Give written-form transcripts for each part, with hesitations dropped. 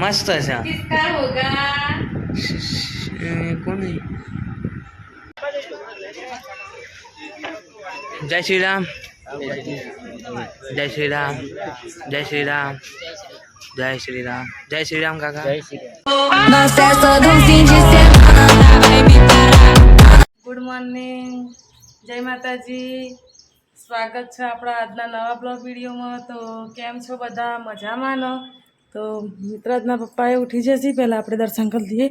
मस्त असा किसका होगा? कोण आहे? जय श्री राम, जय श्री राम, जय श्री राम, जय श्री राम, जय श्री राम काका. ગુડ મોર્નિંગ, જય માતાજી. સ્વાગત છે આપણા આજના નવા બ્લોગ વિડીયોમાં. તો કેમ છો બધા? મજામાં ને? તો મિત્રાજના પપ્પાએ ઉઠી જશે, પહેલાં આપણે દર્શન કરી લઈએ.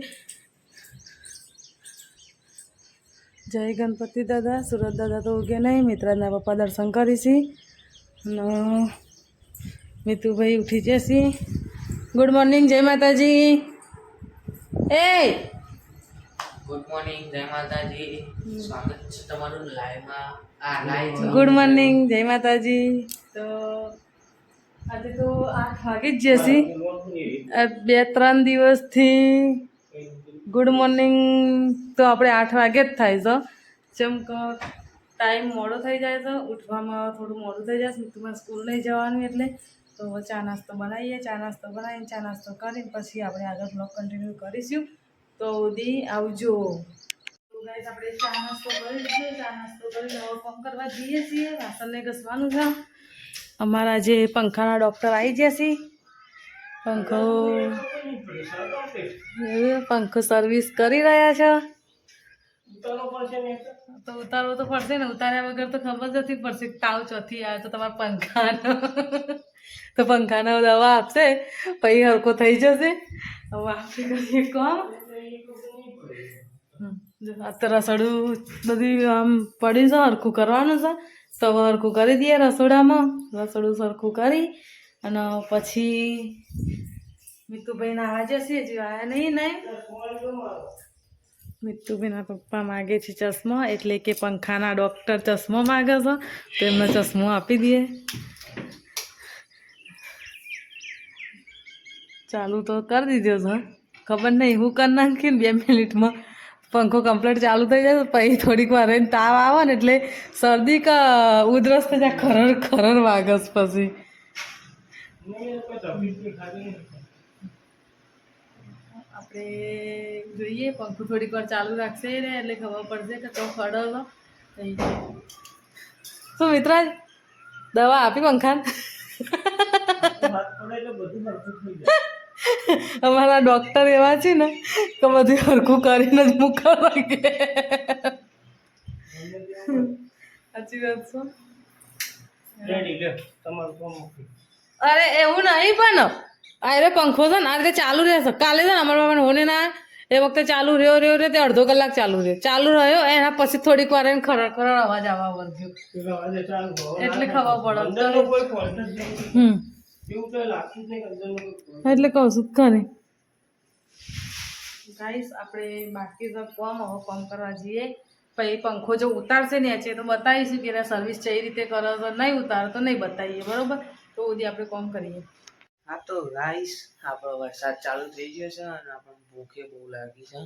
જય ગણપતિ દાદા. સુરત દાદા તો ઉગે નહીં, મિત્રાજના પપ્પા દર્શન કરીશી અને મિતુભાઈ ઉઠી જશે. ગુડ મોર્નિંગ, જય માતાજી. એ ગુડ મોર્નિંગ, જય માતાજી. સ્વાગત છે તમારું લાઈવમાં. ગુડ મોર્નિંગ, જય માતાજી. તો આજે તો 8 વાગી જ જશે. 2-3 દિવસથી ગુડ મોર્નિંગ તો આપણે 8 વાગે જ થાય છે. જેમ કે ટાઈમ મોડો થઈ જાય છે, ઉઠવામાં થોડું મોડું થઈ જાય છે. મિતુમાં સ્કૂલ નહીં જવાનું એટલે તો ચા નાસ્તો બનાવીએ. ચા નાસ્તો બનાવીને ચા નાસ્તો કરીને પછી આપણે આગળ બ્લોગ કન્ટિન્યુ કરીશું. તો ઉદી આવજો. ગાઈસ, આપણે ચા નાસ્તો કરી છીએ. ચા નાસ્તો કરીને હવે કામ કરવા જઈએ છીએ. વાસણને ઘસવાનું છે. અમારા જે પંખાના ડૉક્ટર આવી જશે. પંખો સર્વિસ કરી રહ્યા છે. તો ઉતારવો તો પડશે ને. ઉતાર્યા વગર તો ખબર જ નથી પડશે તાવ ચોથી આવે તો તમારા પંખાનો તો પંખાનો દવા આપશે પછી હરખો થઈ જશે. હવે આપણે કરીએ કામ. અત્યારે રસોડું બધી આમ પડી છે, હરખું કરવાનું છે. તો હવે હરખું કરી દઈએ રસોડામાં. રસોડું સરખું કરી અને પછી મિતુભાઈ નાવા જશે. હજી આવ્યા નહીં. મિતુભાઈના પપ્પા માગે છે ચશ્મો, એટલે કે પંખાના ડૉક્ટર ચશ્મો માગે છે તો એમને ચશ્મો આપી દઈએ. ચાલુ તો કરી દીધો છે, ખબર નહીં હું કરી નાખીને 2 મિનિટમાં પંખો કમ્પ્લીટ ચાલુ થઈ જાય. પછી થોડીક વાર રહીને તાવ આવે ને એટલે શરદી કે ઉધરસ થઈ જાય. ખરર વાગસ પછી આપણે જોઈએ. પંખો થોડીક વાર ચાલુ રાખશે ને એટલે ખબર પડશે કે તો ખડો થઈ જાય. શું મિત્રાજ દવા આપી પંખાને? અમારા ડૉક્ટર એવા છે ને કે બધું હરખું કરીને જ મૂકવા લાગે. સાચી વાત છે. અરે એવું નહીં, પણ અરે પંખો છે ને આ રીતે ચાલુ રહેશે. કાલે છે ને અમારા બાબાને હોને ના એ વખતે ચાલુ રહ્યો તે અડધો કલાક ચાલુ રહ્યો એના પછી થોડીક વાર એને ખરર અવાજ આવવા વર્ગ્યો એટલે ખબર પડે. એટલે કહું છું ખરી. ગાઈસ, આપણે બાકી તો કામ કરવા જઈએ. પછી પંખો જો ઉતારશે ને છે તો બતાવીશું કે એના સર્વિસ કઈ રીતે કરો છો. નહીં ઉતારે તો નહીં બતાવીએ, બરોબર? તો સુધી આપણે કામ કરીએ. હા તો ગાઈસ, આપણો વરસાદ ચાલુ થઈ ગયો છે અને આપણને ભૂખે બહુ લાગી છે.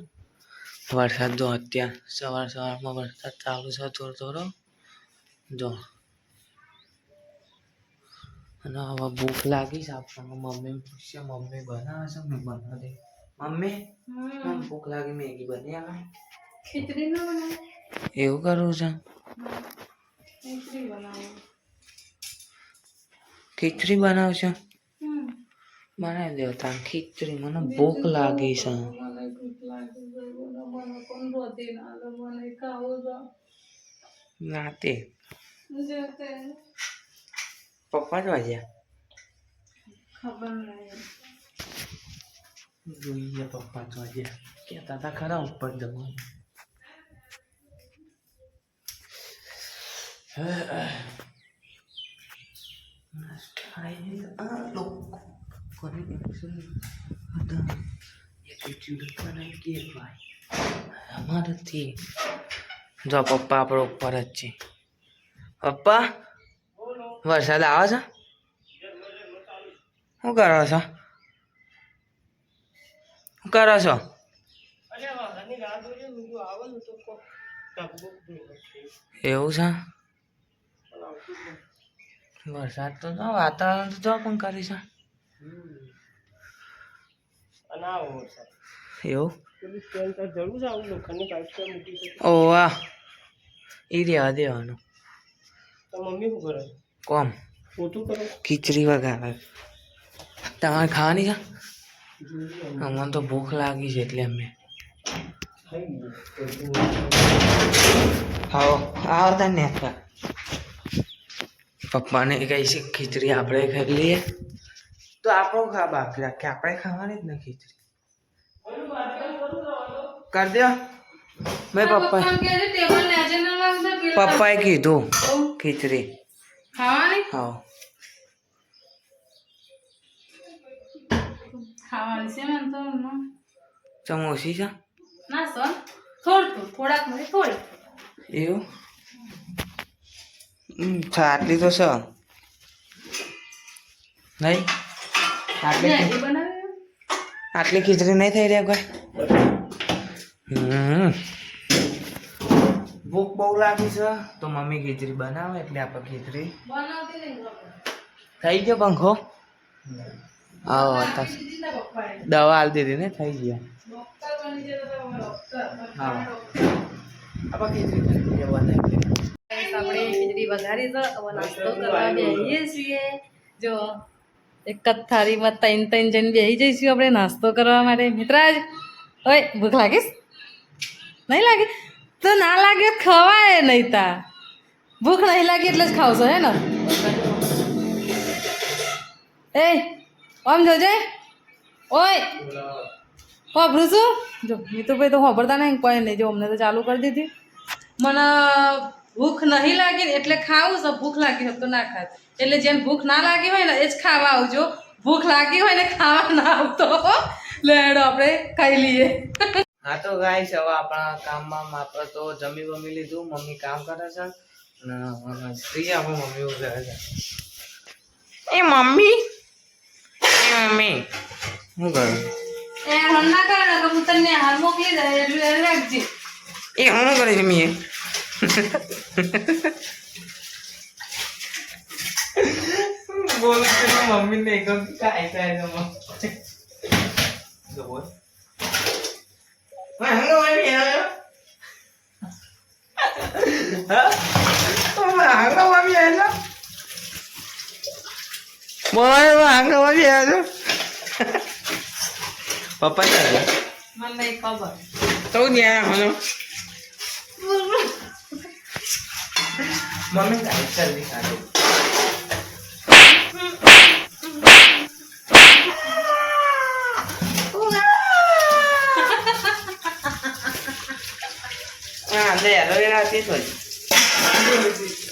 વરસાદ જો અત્યારે સવારમાં વરસાદ ચાલુ છે થોડો જો. અને હવે ભૂખ લાગી છે આપણને. મમ્મી પૂછશે, મમ્મી બનાવે છે, મેં બનાવી દે. મમ્મી ભૂખ લાગી, મેગી બની આવે. ખીચડી ના બનાવે એવું કરવું છે? ખીચડી બનાવશે? બનાવી દો તાર ખીચડી. મને ભૂખ લાગી છે. નાતે પપ્પા જ વાગ્યા ખબર નહીં. જોઈએ પપ્પા જ વાગ્યા. કહેતા હતા ખરા ઉપર જવાનું. અમારાથી જો પપ્પા આપણો ઉપર જ છે. પપ્પા વરસાદ આવે છે? શું કરો છો? એવું છે? વરસાદ તો વાતાવરણ તો જો પણ કરી છે. એવું ઓવા એ રહેવા દેવાનું કોમ ખીચડી વગાડે તમારે ખાવાની છે અમને તો ભૂખ લાગી છે એટલે અમે આવો આવતા ને પપ્પાને કહી છે ખીચડી આપણે ખાઈ લઈએ તો આપણો ખા બાકી રાખે આપણે ખાવાની જ ને ખીચડી કરી દો મેં પપ્પાએ કીધું ખીચડી ખાવાની હા ખાવાની છે ને તો ચમોસી છે ના સર થોડાક મને થોડી એવું આટલી તો છે નહીં આટલી ખીચડી નહીં થઈ રહ્યા કોઈ ભૂખ બહુ લાગી છે તો મમ્મી ખીચડી બનાવે એટલે આપણે ખીચડી થઈ ગયો પંખો હા દવા આલી દીધી ને થઈ ગયા હા આપણે ખીચડી બનાવી આપણે ખીચડી વઘારી તો હવે નાસ્તો કરવા બેસીએ છીએ જો એક જ થાળીમાં ત્રણ જણ બેસી જઈશું આપણે નાસ્તો કરવા માટે મિત્રાજ ઓય ભૂખ લાગીશ નહીં લાગે તો ના લાગે ખવાય નહીં તા ભૂખ નહીં લાગી એટલે જ ખાવશો હે ને એ આમ જોજે ઓય વાપરું છું જો મિતુભાઈ તો વાપરતા નહીં કોઈ નહીં જો અમને તો ચાલુ કરી દીધી મને ભૂખ નહીં લાગી ને એટલે ખાવું છે ભૂખ લાગી હોય તો ના ખાત એટલે જેને ભૂખ ના લાગી હોય ને એ જ ખાવા આવજો ભૂખ લાગી હોય ને ખાવા ના આવતો લેડો આપણે ખાઈ લઈએ હા તો ગાઈસ હવે આપણા કામમાં આપણે તો જમી વમી લીધું મમ્મી કામ કરે છે અને સ્ત્રી આપણે મમ્મી એવું કરે છે એ મમ્મી શું કરું એ હમણાં કરે કે હું તને હાલ મોકલી દે એટલે રાખજે એ હું કરે છે મી બોલ કે મમ્મી ને એકદમ કાઈ કાઈ તો બોલ હંગો વાળી આવ્યો હા હંગો વાળી આવ્યો બોલ હંગો વાળી આવ્યો પપ્પા ચાલે મને નહીં ખબર તો ન્યા હલો મમ્મી કાઈ ચાલી ખાધું લે એલોવેરા હતી તો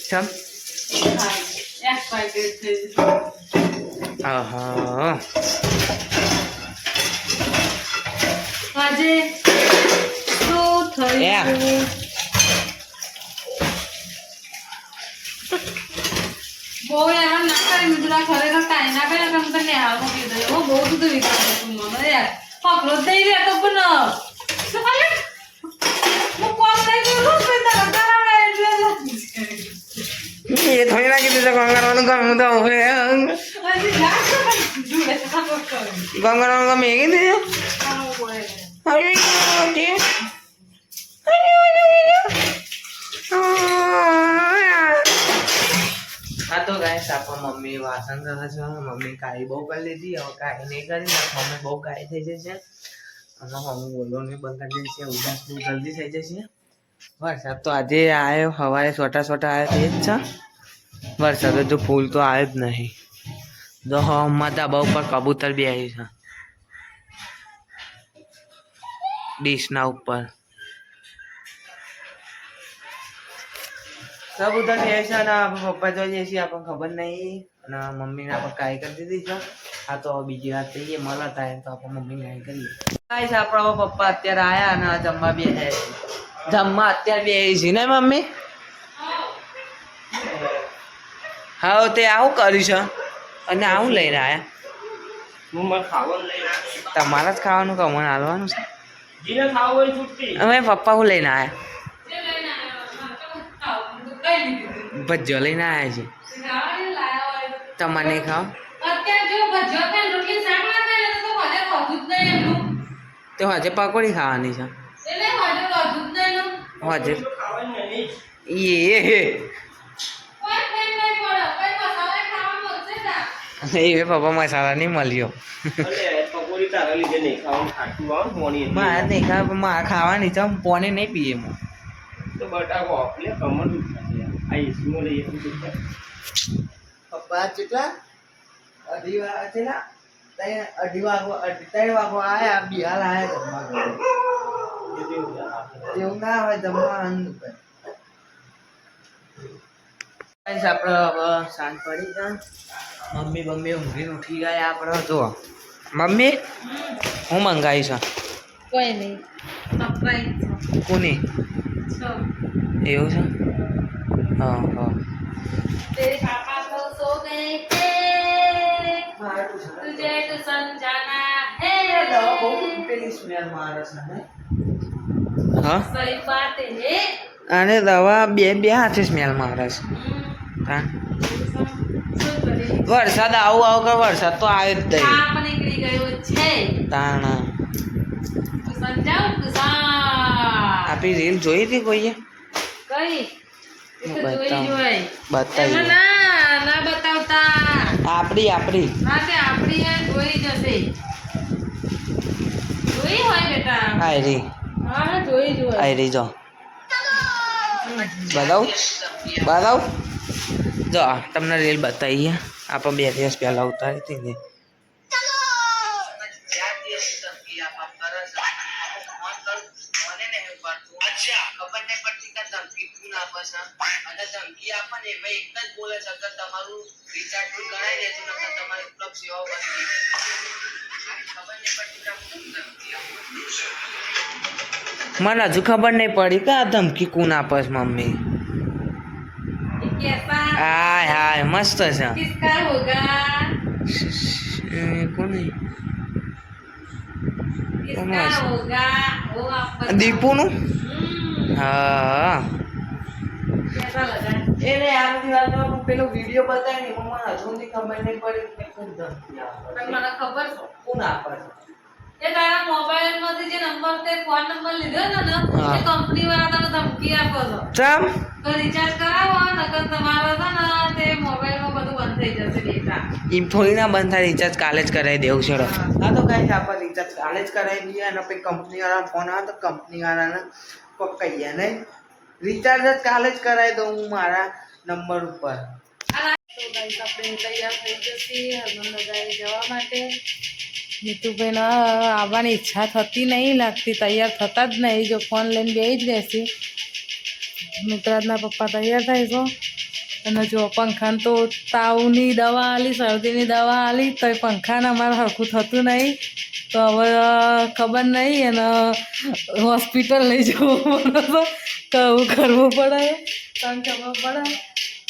ચમ એક પેકેટ થઈ આહા આજે તો થયું બહુ એમાં ના કરી મિત્રા ખરેખર કાંઈ ના કરે કે હું તને હાલ મોકલી દઉં બહુ બધું વિચારું તું મને યાર પકડો જ નહીં રહેતો પણ હું કોમ નહીં કરું તો તારા તારા એટલે એ થોડી નાખી દીધું કામ કરવાનું ગમે તો હવે હજી જા જોડે કામ કર કામ કરવાનું ગમે એ કીધું હા તો ગાઈસ આપણા મમ્મી વાસણ કરે છે મમ્મી કાળી બહુ કરી લીધી હવે કાળી નહીં કરી મમ્મી બહુ કાળી થઈ જશે અને મમ્મી બોલવાનું બંધ કરી દે છે ઉદાસ બહુ જલ્દી થઈ જશે વરસાદ તો આજે આવ્યો સવારે છોટા છોટા આવ્યો તે જ છે વરસાદ જો ફૂલ તો આવ્યો જ નહીં જો હમણાં ધાબા ઉપર કબૂતર બી આવ્યું છે ડીશના ઉપર કબૂતર બી આવ્યું છે અને આપણે પપ્પા જોઈએ છીએ આપણને ખબર નહીં અને મમ્મીને આપણે કાંઈ કરી દીધી છે આ તો બીજી વાત થઈએ મળે થાય તો આપણે મમ્મી કાંઈ કરીએ કાંઈ છે આપણા પપ્પા અત્યારે આવ્યા અને જમવા બે જમવા અત્યારે બે છે ને મમ્મી હા તે આવું કર્યું છે અને આવું લઈને આવ્યા તમારે જ ખાવાનું કે મને હાલવાનું છે અમે પપ્પા હું લઈને આવ્યા ભજીયો લઈને આવ્યા છે તમારે નહીં ખાવ અત્યારે જો ભજીયો કે રોટલી શાક ના ખાય તો ભલે ખાવું જ નહીં એમનું તો આજે પકોડી ખાવાની છે એટલે હજુ રોજું જ નહીં લો આજે એ કોઈ ફેર નહીં પડે કોઈ મસાલા ખાવા મળશે ના એ પપ્પા મસાલા નહીં મળ્યો પકોડી તારા લીધે નહીં ખાવાનું ખાટું આવ મોની મારે નહીં ખા મારે ખાવાની છે પોને નહીં પીએ હું તો બટાકો આપલે કમર આ ઈસમો લઈ પપ્પા કેટલા અઢી વાગે છે ને અઢી વાગો આયા બિહાર આયા જમવા એવું ના હોય જમવાનું આપણે હવે સાંજ પડી જાય મમ્મી ઊંઘીને ઉઠી ગયા આપણે જો મમ્મી હું મંગાવી છે કોઈ નહીં સરપ્રાઈઝ કોની છો એવું છે હા હા तेरे पापा तो सो गए थे तुझे ट्यूशन जाना है પેલી સ્મેલ મારે છે ને હા सही बात है અને દવા બે હાથે સ્મેલ મારે છે હા વરસાદ આવું કે વરસાદ તો આવ્યો જ નહીં સાપ નીકળી ગયો છે તાણા ટ્યુશન જાઉં ટ્યુશન આપી રીલ જોઈ હતી કોઈએ કઈ એ તો જોઈ જોઈ બતાવી એમાં ના બતાવતા આપડી હા તે આપણી એ જોઈ જશે જોઈ હોય બેટા આયરી હા જોઈ જોઈ આયરી જો બતાવ જો તમને રીલ બતાવીએ આપણે 2 દિવસ પહેલા ઉતારી હતી ને ખબર નહીં પડતી કે ધમકી તું ના આપે છે અને ધમકી આપે ને એમાં એક જ બોલે છે કે તમારું રિચાર્જ કરાવી દેજો નકર તમારી ઉપલબ્ધ સેવાઓ બંધ થઈ જશે. ખબર નહીં પડતી કે મને હજુ ખબર નહીં પડી કે આ ધમકી કોણ આપે છે મમ્મી कैसा હાય હાય મસ્ત છે किसका होगा કોને किसका होगा वो आप बताओ। દીપુનું હા कैसा लगा એને આ બધી વાતમાં પેલો વિડિયો બતાવ્યો ને એમાં મને હજુ સુધી ખબર નહીં પડી કે કોણ ધમકી આપે પણ મને ખબર છે કોણ આપે છે એ તારા મોબાઈલ માંથી જે નંબર તે ફોન નંબર લીધો ને હા. એ કંપની વાળા તને ધમકી આપો છો ચમ તો રિચાર્જ કરાવો નકર તમારો છે ને તે મોબાઈલમાં બધું બંધ થઈ જશે ડેટા એમ થોડી ના બંધ થાય રિચાર્જ કાલે જ કરાવી દેવું છે હા તો કઈ આપણે રિચાર્જ કાલે જ કરાવી દઈએ અને પછી કંપની વાળા ફોન આવે તો કંપની વાળાને કહીએ નહીં રિચાર્જ જ કાલે જ કરાવી દઉં હું મારા નંબર ઉપર તો ગાઈસ આપણે તૈયાર થઈ જશે હરમંદરાએ જવા માટે નીતુભાઈને આવવાની ઈચ્છા થતી નહીં લાગતી તૈયાર થતા જ નહીં જો ફોન લઈને બેસી જ રહેશે મિત્રાજના પપ્પા તૈયાર થાય છો અને જો પંખાને તો તાવની દવા આલી શરદીની દવા આલી તો એ પંખાને અમારે હરખું થતું નહીં તો હવે ખબર નહીં અને હોસ્પિટલ લઈ જવું પડે તો કહું કરવું પડે કારણ ખબર પડે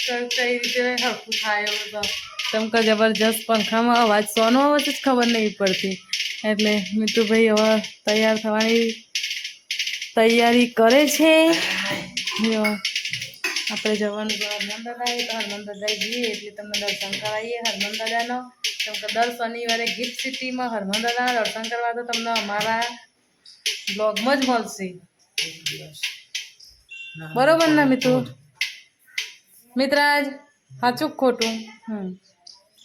તો કઈ રીતે હરખું થાય એવું તો કેમ કે જબરજસ્ત પંખામાં અવાજ સોનો અવાજ જ ખબર નહીં પડતી એટલે મિતુભાઈ હવે તૈયાર થવાની તૈયારી કરે છે જો આપણે જવાનું તો હરમંદરાએ તો હરમંદરાએ જઈએ એટલે તમને દર્શન કરાવીએ હરમંદરાનો કેમ કે દર શનિવારે ગિફ્ટ સિટીમાં હરમંદરાના દર્શન કરવા તો તમને અમારા બ્લોગમાં જ મળશે બરોબર ને મિત્રાજ સાચું ખોટું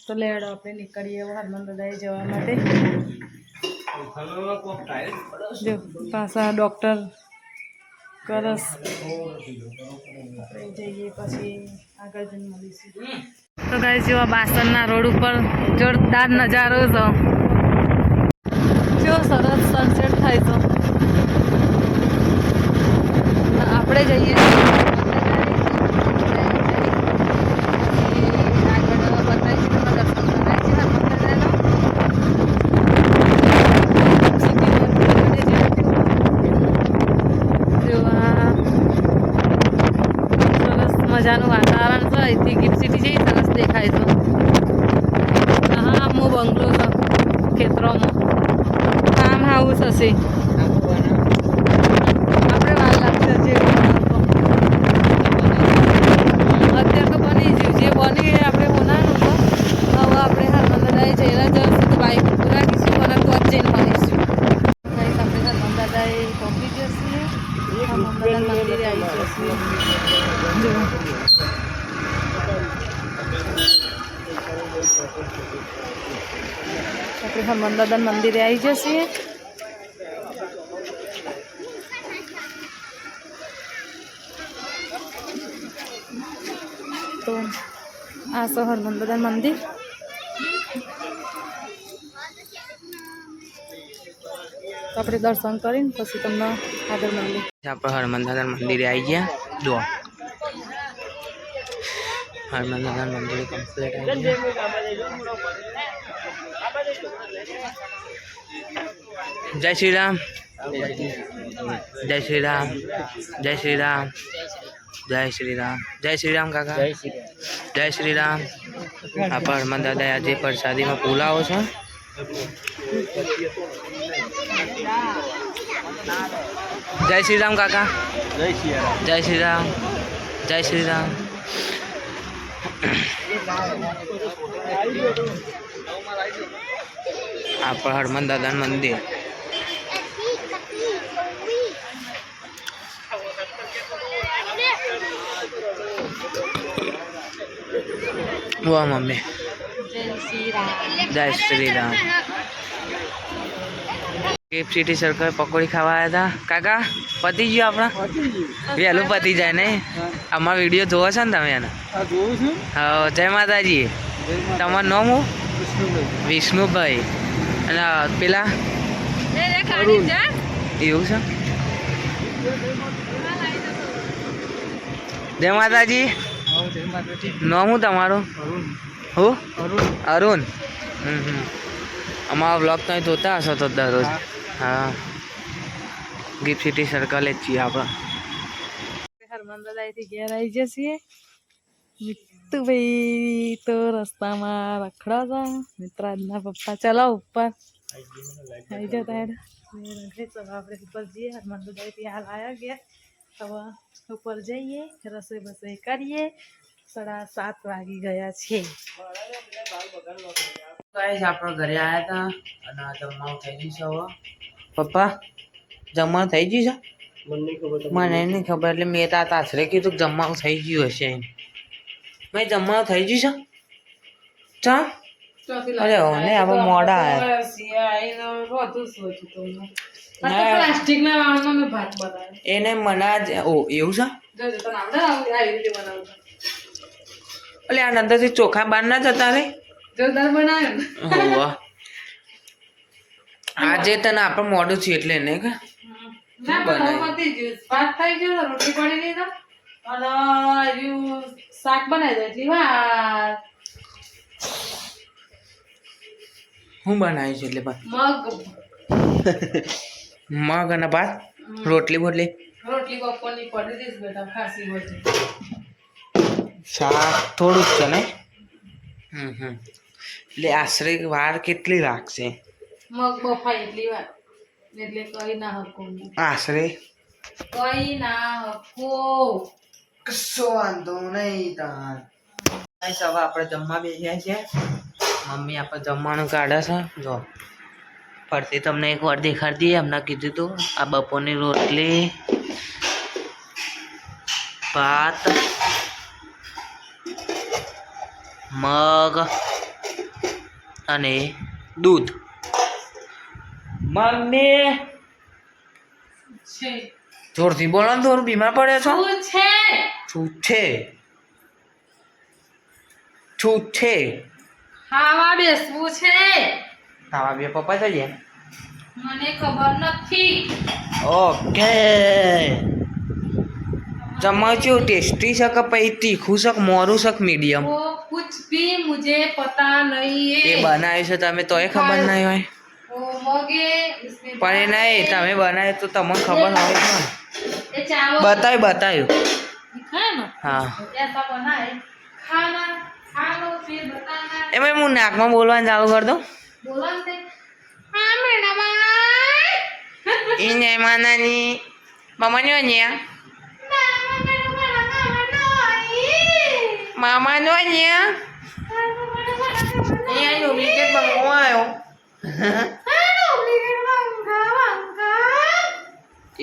તો લેડો આપણે નીકળીએ હરમંદરાએ જવા માટે જો પાછા ડૉક્ટર કરસ આપણે જઈએ પછી આગળ જઈને મળીશું તો ગાઈસ જો બાસણના રોડ ઉપર જોરદાર નજારો છે જો સરસ સનસેટ થાય તો આપણે જઈએ મજાનું વાતાવરણ છે અહીંથી ગિફ્ટ સિટી જઈ સરસ દેખાય તો હા હું બંગલો છે ખેતરોમાં ફાર્મ હાઉસ હશે આપણે વાર લાગશે જે અત્યારે તો બની ગયું જે બની આપણે બનાવવાનું તો હવે આપણે હરમંદરાએ જઈને જશું તો બાઈક રાખીશું અને તો જ જઈને મળીશું આપણે આપણે હનુમાન દાદાના મંદિરે આવી જશે. તો આ છે હનુમાન દાદાનું મંદિર. તો આપણે દર્શન કરીને પછી તમને આગળ મળીએ. આપણે હનુમાન દાદાના મંદિરે આવી ગયા. જો હનુમાન દાદાના મંદિરે કમ્પ્લીટ આવી ગયા. જય શ્રી રામ, જય શ્રી રામ, જય શ્રી રામ, જય શ્રી રામ, જય શ્રી રામ કાકા, જય શ્રી રામ. આપણે હનુમાન દાદા આજે પ્રસાદીમાં પુલાવો છે. જય શ્રી રામ કાકા, જય શ્રી રામ, જય શ્રી રામ. આપણે હનુમાન દાદાનું મંદિર. વાહ મમ્મી, જય Shri Ram. Gift city circle પકોડી ખાવા આવ્યા હતા. કાકા પતી ગયું આપણા? વહેલું પતી જાય ને. અમારો વિડીયો જોવો છો ને તમે? એને હા. જય માતાજી. તમારું નામ હું? વિષ્ણુભાઈ. અને પેલા એવું છે. જય માતાજી. નામ હું તમારું? હું અરુણ. અમારો બ્લોગ તો જોતા હશો તો દરરોજ. હા. ગિફ્ટ સિટી સર્કલ જ છીએ આપણે. હનુમાન દાદાથી ઘેર આવી જશે. મિત્તુભાઈ તો રસ્તામાં રખડા હતા. મિત્રાજના પપ્પા ચલો ઉપર આવી જતા આપણે ઉપર જઈએ. હનુમાન દાદાથી હાલ આવ્યા ગયા. હવે ઉપર જઈએ, રસોઈ બસોઈ કરીએ. 7:30 વાગી ગયા છે. ગાઈસ આપણે ઘરે આવ્યા હતા અને જમવાનું થઈ ગયું છે. હવે પપ્પા જમવાનું થઈ ગયું છે? મને નહીં ખબર, એટલે મેં તો આશરે કીધું કે જમવાનું થઈ ગયું હશે. મેં જમવાનું થઈ ગયું છે? ચા અરે ને આપણે મોડા એને મના જ. ઓ એવું છે? એટલે આ અંદરથી ચોખા બહાર ના જતા રે. આજે તને આપણે મોડું છે એટલે ને કે શાક બનાવી દે. હું બનાવી છે એટલે મગ મગ અને ભાત, રોટલી બોટલી, રોટલી બપોરની પડી દઈશ બેટા, ખાસી હોય. શાક થોડું જ છે ને. એટલે આશરે વાર કેટલી લાગશે? મગ બફાય એટલી વાર, એટલે કઈ ના હકો. આશરે કઈ ના હકો. કશો વાંધો નહીં. તાર હવે આપણે જમવા બેસ્યા છીએ. મમ્મી આપણે જમવાનું કાઢે છે. જો ફરતી તમને એક વાર દેખાડતી દઈએ. એમને કીધું તું આ બપોરની રોટલી, ભાત, મગ અને દૂધ. મમ્મી જોરથી બોલો ને, થોડું બીમાર પડે છો? શું છે? શું છે? ખાવા બેસવું છે. ખાવા બે પપ્પા થઈ ગયા? મને ખબર નથી. ઓકે. જમવા કેવું ટેસ્ટી છે કે પછી તીખું છે કે મોરું છે કે મીડિયમ? वो कुछ भी मुझे पता नहीं है. એ બનાવ્યું છે તમે તોય ખબર નહીં હોય? वो मगे उसमें પણ એ નહીં, તમે બનાવ્યું તો તમને ખબર હોય ને. ये चावल બતાવ્યું. है ना. હા. ऐसा बना है. खाना खा लो फिर बताना. એમાં હું નાકમાં બોલવાનું ચાલુ કરી દઉં. बोला थे हाँ मैडम. એ નહીં માનાની મામા નો અહીંયા, મામા નો અહીંયા. અહીંયા ડુપ્લિકેટ બંગો આવ્યો.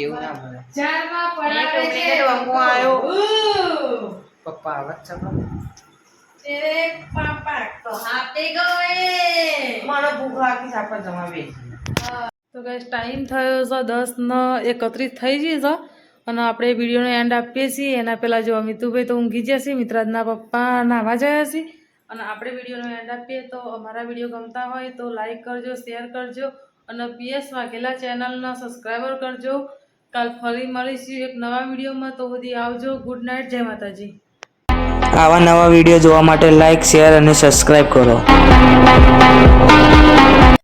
એવું ના બોલે. જારમાં ડુપ્લિકેટ બંગો આવ્યો. પપ્પા આવે છે. तेरे पापा कहाँ पे गए? મને ભૂખ લાગી છે આપણે જમા બે તો ગાઈસ ટાઈમ થયો છે 10:31 થઈ ગઈ છે અને આપણે વિડીયોનો એન્ડ આપીએ છીએ. એના પહેલાં જો મિતુભાઈ તો ઊંઘી ગયા છે, મિત્રાજના પપ્પા નાહવા ગયા છે અને આપણે વિડીયોનો એન્ડ આપીએ. તો અમારા વિડીયો ગમતા હોય તો લાઈક કરજો, શેર કરજો અને પીએસ વાઘેલા ચેનલના સબસ્ક્રાઈબર કરજો. કાલ ફરી મળીશું એક નવા વિડીયોમાં. તો બધી આવજો. Good night. જય માતાજી. આવા નવા વિડીયો જોવા માટે લાઈક, શેર અને સબસ્ક્રાઈબ કરો.